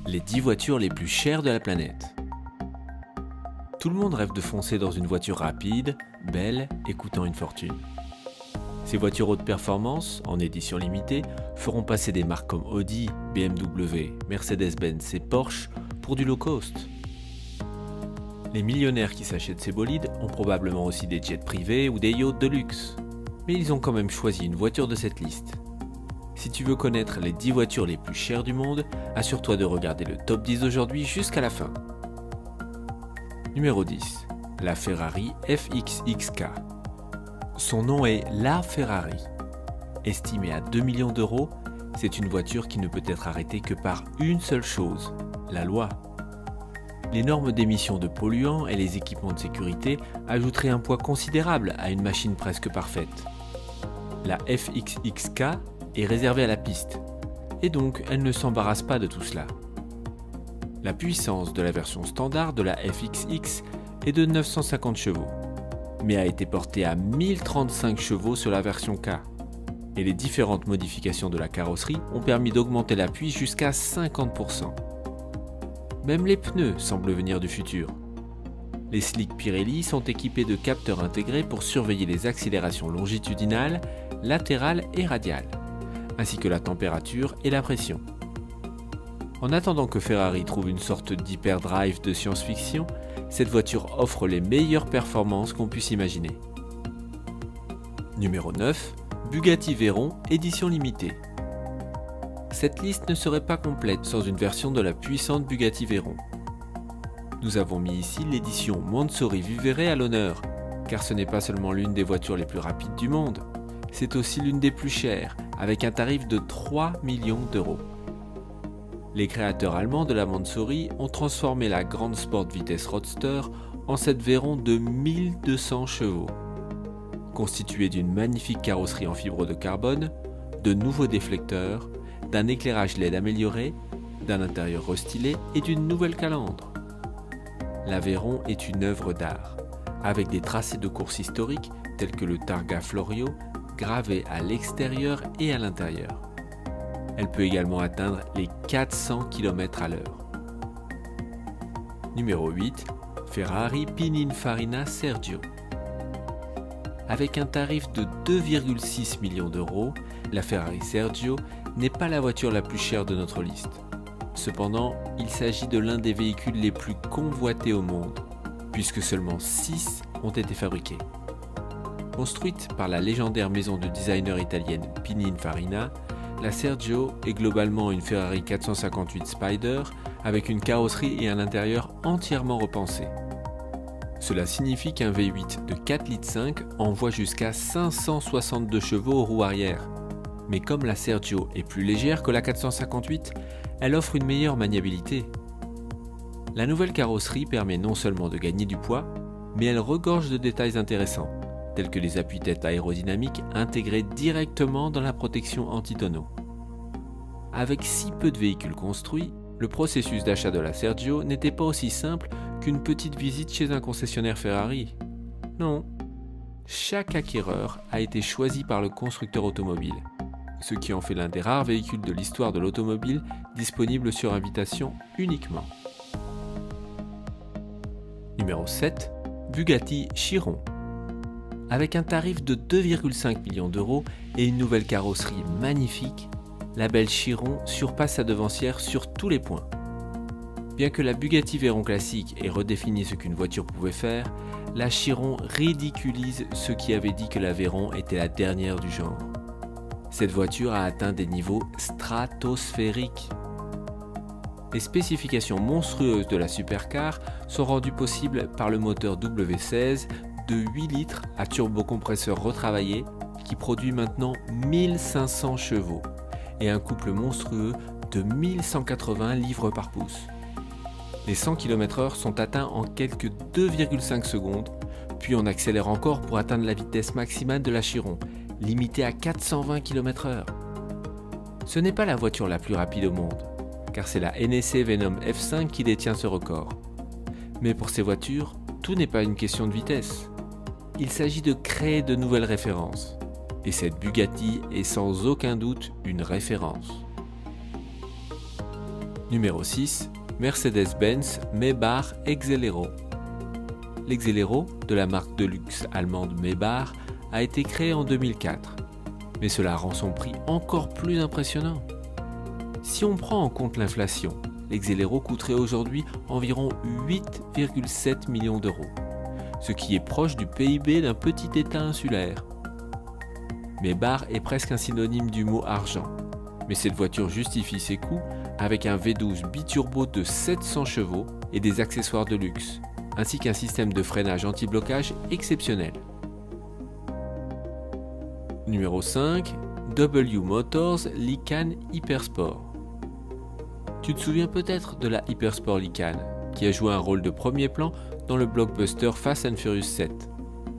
Les 10 voitures les plus chères de la planète. Tout le monde rêve de foncer dans une voiture rapide, belle et coûtant une fortune. Ces voitures haute performance, en édition limitée, feront passer des marques comme Audi, BMW, Mercedes-Benz et Porsche pour du low cost. Les millionnaires qui s'achètent ces bolides ont probablement aussi des jets privés ou des yachts de luxe. Mais ils ont quand même choisi une voiture de cette liste. Si tu veux connaître les 10 voitures les plus chères du monde, assure-toi de regarder le top 10 d'aujourd'hui jusqu'à la fin. Numéro 10. La Ferrari FXXK. Son nom est la Ferrari. Estimée à 2 millions d'euros, c'est une voiture qui ne peut être arrêtée que par une seule chose, la loi. Les normes d'émission de polluants et les équipements de sécurité ajouteraient un poids considérable à une machine presque parfaite. La FXXK est réservée à la piste, et donc elle ne s'embarrasse pas de tout cela. La puissance de la version standard de la FXX est de 950 chevaux, mais a été portée à 1035 chevaux sur la version K, et les différentes modifications de la carrosserie ont permis d'augmenter l'appui jusqu'à 50%. Même les pneus semblent venir du futur. Les slicks Pirelli sont équipés de capteurs intégrés pour surveiller les accélérations longitudinales, latérales et radiales, ainsi que la température et la pression. En attendant que Ferrari trouve une sorte d'hyperdrive de science-fiction, cette voiture offre les meilleures performances qu'on puisse imaginer. Numéro 9. Bugatti Veyron, édition limitée. Cette liste ne serait pas complète sans une version de la puissante Bugatti Veyron. Nous avons mis ici l'édition Mansory Vivere à l'honneur, car ce n'est pas seulement l'une des voitures les plus rapides du monde, c'est aussi l'une des plus chères, avec un tarif de 3 millions d'euros. Les créateurs allemands de la Mansory ont transformé la grande sport vitesse Roadster en cette Veyron de 1200 chevaux. Constituée d'une magnifique carrosserie en fibre de carbone, de nouveaux déflecteurs, d'un éclairage LED amélioré, d'un intérieur restylé et d'une nouvelle calandre. La Veyron est une œuvre d'art, avec des tracés de course historiques tels que le Targa Florio, gravés à l'extérieur et à l'intérieur. Elle peut également atteindre les 400 km à l'heure. Numéro 8. Ferrari Pininfarina Sergio. Avec un tarif de 2,6 millions d'euros, la Ferrari Sergio n'est pas la voiture la plus chère de notre liste. Cependant, il s'agit de l'un des véhicules les plus convoités au monde, puisque seulement 6 ont été fabriqués. Construite par la légendaire maison de designer italienne Pininfarina, la Sergio est globalement une Ferrari 458 Spider avec une carrosserie et un intérieur entièrement repensés. Cela signifie qu'un V8 de 4,5 litres envoie jusqu'à 562 chevaux aux roues arrière. Mais comme la Sergio est plus légère que la 458, elle offre une meilleure maniabilité. La nouvelle carrosserie permet non seulement de gagner du poids, mais elle regorge de détails intéressants, tels que les appuis-têtes aérodynamiques intégrés directement dans la protection anti-tonneau. Avec si peu de véhicules construits, le processus d'achat de la Sergio n'était pas aussi simple qu'une petite visite chez un concessionnaire Ferrari. Non, chaque acquéreur a été choisi par le constructeur automobile, ce qui en fait l'un des rares véhicules de l'histoire de l'automobile disponible sur invitation uniquement. Numéro 7. Bugatti Chiron. Avec un tarif de 2,5 millions d'euros et une nouvelle carrosserie magnifique, la belle Chiron surpasse sa devancière sur tous les points. Bien que la Bugatti Veyron classique ait redéfini ce qu'une voiture pouvait faire, la Chiron ridiculise ceux qui avaient dit que la Veyron était la dernière du genre. Cette voiture a atteint des niveaux stratosphériques. Les spécifications monstrueuses de la supercar sont rendues possibles par le moteur W16 de 8 litres à turbocompresseur retravaillé qui produit maintenant 1500 chevaux et un couple monstrueux de 1180 livres par pouce. Les 100 km/h sont atteints en quelques 2,5 secondes, puis on accélère encore pour atteindre la vitesse maximale de la Chiron, limitée à 420 km/h. Ce n'est pas la voiture la plus rapide au monde, car c'est la NSC Venom F5 qui détient ce record. Mais pour ces voitures, tout n'est pas une question de vitesse. Il s'agit de créer de nouvelles références. Et cette Bugatti est sans aucun doute une référence. Numéro 6. Mercedes-Benz Maybach Exelero. L'Exelero, de la marque de luxe allemande Maybach, a été créé en 2004. Mais cela rend son prix encore plus impressionnant. Si on prend en compte l'inflation, l'Exelero coûterait aujourd'hui environ 8,7 millions d'euros, ce qui est proche du PIB d'un petit État insulaire. Maybach est presque un synonyme du mot argent, mais cette voiture justifie ses coûts avec un V12 biturbo de 700 chevaux et des accessoires de luxe, ainsi qu'un système de freinage anti-blocage exceptionnel. Numéro 5. W Motors Lycan Hypersport. Tu te souviens peut-être de la Hypersport Lycan, qui a joué un rôle de premier plan dans le blockbuster Fast and Furious 7,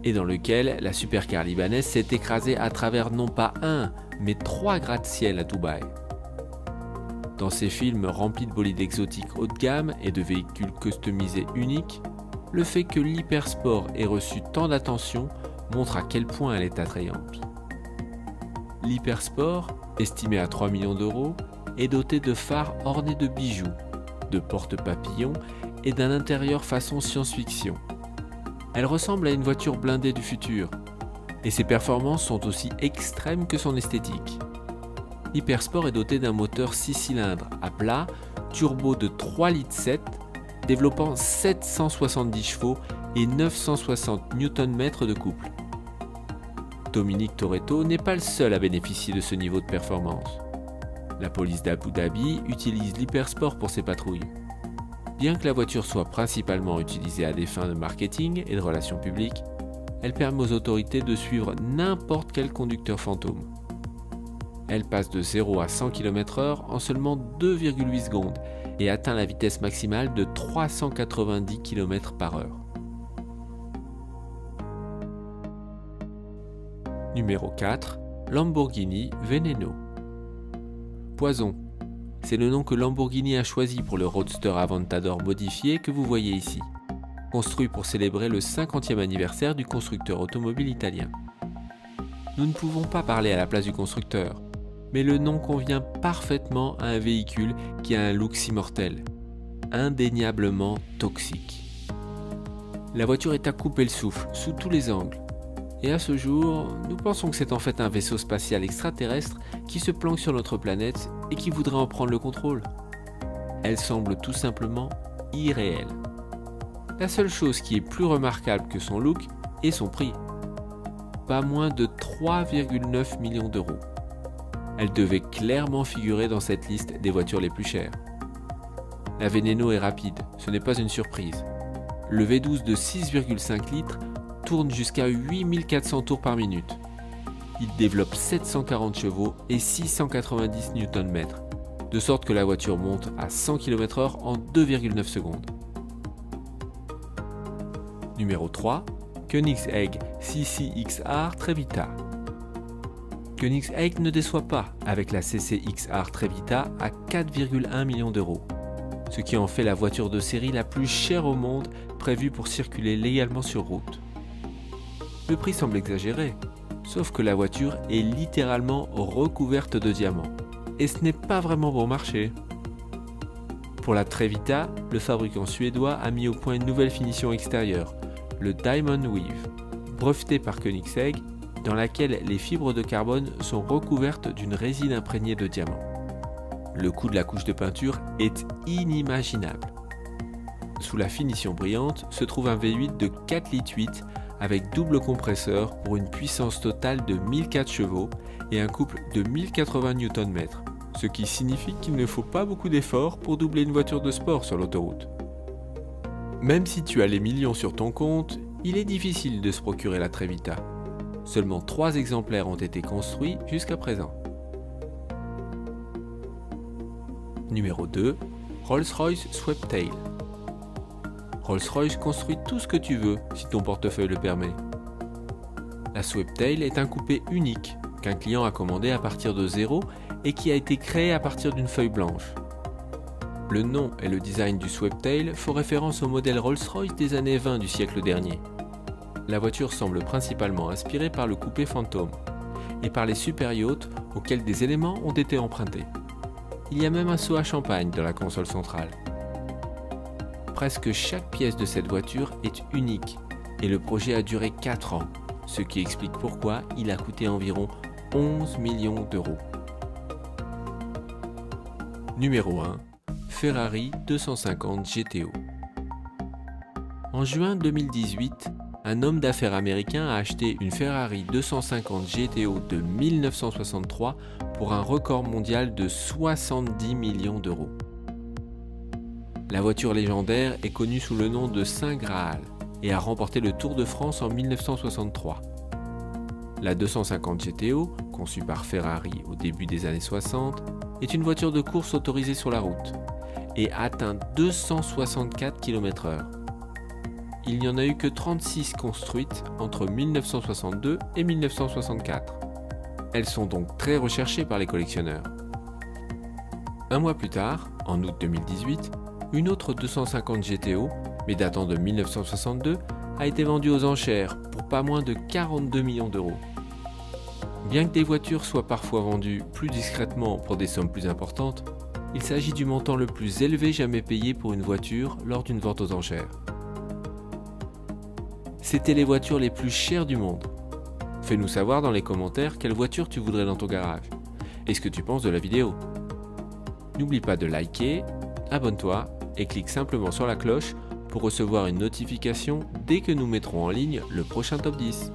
et dans lequel la supercar libanaise s'est écrasée à travers non pas un, mais 3 gratte-ciel à Dubaï. Dans ces films remplis de bolides exotiques haut de gamme et de véhicules customisés uniques, le fait que l'Hypersport ait reçu tant d'attention montre à quel point elle est attrayante. L'Hypersport, estimé à 3 millions d'euros, est doté de phares ornés de bijoux, de porte-papillons et d'un intérieur façon science-fiction. Elle ressemble à une voiture blindée du futur, et ses performances sont aussi extrêmes que son esthétique. L'Hypersport est doté d'un moteur 6 cylindres à plat, turbo de 3,7 litres, développant 770 chevaux et 960 Nm de couple. Dominique Toretto n'est pas le seul à bénéficier de ce niveau de performance. La police d'Abu Dhabi utilise l'Hypersport pour ses patrouilles. Bien que la voiture soit principalement utilisée à des fins de marketing et de relations publiques, elle permet aux autorités de suivre n'importe quel conducteur fantôme. Elle passe de 0 à 100 km/h en seulement 2,8 secondes et atteint la vitesse maximale de 390 km/h. Numéro 4. Lamborghini Veneno. Poison, c'est le nom que Lamborghini a choisi pour le Roadster Aventador modifié que vous voyez ici, construit pour célébrer le 50e anniversaire du constructeur automobile italien. Nous ne pouvons pas parler à la place du constructeur, mais le nom convient parfaitement à un véhicule qui a un look si mortel, indéniablement toxique. La voiture est à couper le souffle sous tous les angles. Et à ce jour, nous pensons que c'est en fait un vaisseau spatial extraterrestre qui se planque sur notre planète et qui voudrait en prendre le contrôle. Elle semble tout simplement irréelle. La seule chose qui est plus remarquable que son look est son prix. Pas moins de 3,9 millions d'euros. Elle devait clairement figurer dans cette liste des voitures les plus chères. La Veneno est rapide, ce n'est pas une surprise. Le V12 de 6,5 litres tourne jusqu'à 8400 tours par minute. Il développe 740 chevaux et 690 Nm, de sorte que la voiture monte à 100 km/h en 2,9 secondes. Numéro 3. Koenigsegg CC-XR Trevita. Koenigsegg ne déçoit pas avec la CC-XR Trevita à 4,1 millions d'euros, ce qui en fait la voiture de série la plus chère au monde prévue pour circuler légalement sur route. Le prix semble exagéré, sauf que la voiture est littéralement recouverte de diamants, et ce n'est pas vraiment bon marché. Pour la Trevita, le fabricant suédois a mis au point une nouvelle finition extérieure, le Diamond Weave, breveté par Koenigsegg, dans laquelle les fibres de carbone sont recouvertes d'une résine imprégnée de diamants. Le coût de la couche de peinture est inimaginable. Sous la finition brillante se trouve un V8 de 4,8 litres avec double compresseur pour une puissance totale de 1004 chevaux et un couple de 1080 Nm, ce qui signifie qu'il ne faut pas beaucoup d'efforts pour doubler une voiture de sport sur l'autoroute. Même si tu as les millions sur ton compte, il est difficile de se procurer la Trevita. Seulement 3 exemplaires ont été construits jusqu'à présent. Numéro 2. Rolls-Royce Sweptail. Rolls-Royce construit tout ce que tu veux si ton portefeuille le permet. La Sweptail est un coupé unique qu'un client a commandé à partir de zéro et qui a été créé à partir d'une feuille blanche. Le nom et le design du Sweptail font référence au modèle Rolls-Royce des années 20 du siècle dernier. La voiture semble principalement inspirée par le coupé Phantom et par les super yachts auxquels des éléments ont été empruntés. Il y a même un seau à champagne dans la console centrale. Presque chaque pièce de cette voiture est unique et le projet a duré 4 ans, ce qui explique pourquoi il a coûté environ 11 millions d'euros. Numéro 1. Ferrari 250 GTO. En juin 2018, un homme d'affaires américain a acheté une Ferrari 250 GTO de 1963 pour un record mondial de 70 millions d'euros. La voiture légendaire est connue sous le nom de Saint Graal et a remporté le Tour de France en 1963. La 250 GTO, conçue par Ferrari au début des années 60, est une voiture de course autorisée sur la route et atteint 264 km/h. Il n'y en a eu que 36 construites entre 1962 et 1964. Elles sont donc très recherchées par les collectionneurs. Un mois plus tard, en août 2018, une autre 250 GTO, mais datant de 1962, a été vendue aux enchères pour pas moins de 42 millions d'euros. Bien que des voitures soient parfois vendues plus discrètement pour des sommes plus importantes, il s'agit du montant le plus élevé jamais payé pour une voiture lors d'une vente aux enchères. C'était les voitures les plus chères du monde. Fais-nous savoir dans les commentaires quelle voiture tu voudrais dans ton garage et ce que tu penses de la vidéo. N'oublie pas de liker, abonne-toi et clique simplement sur la cloche pour recevoir une notification dès que nous mettrons en ligne le prochain top 10.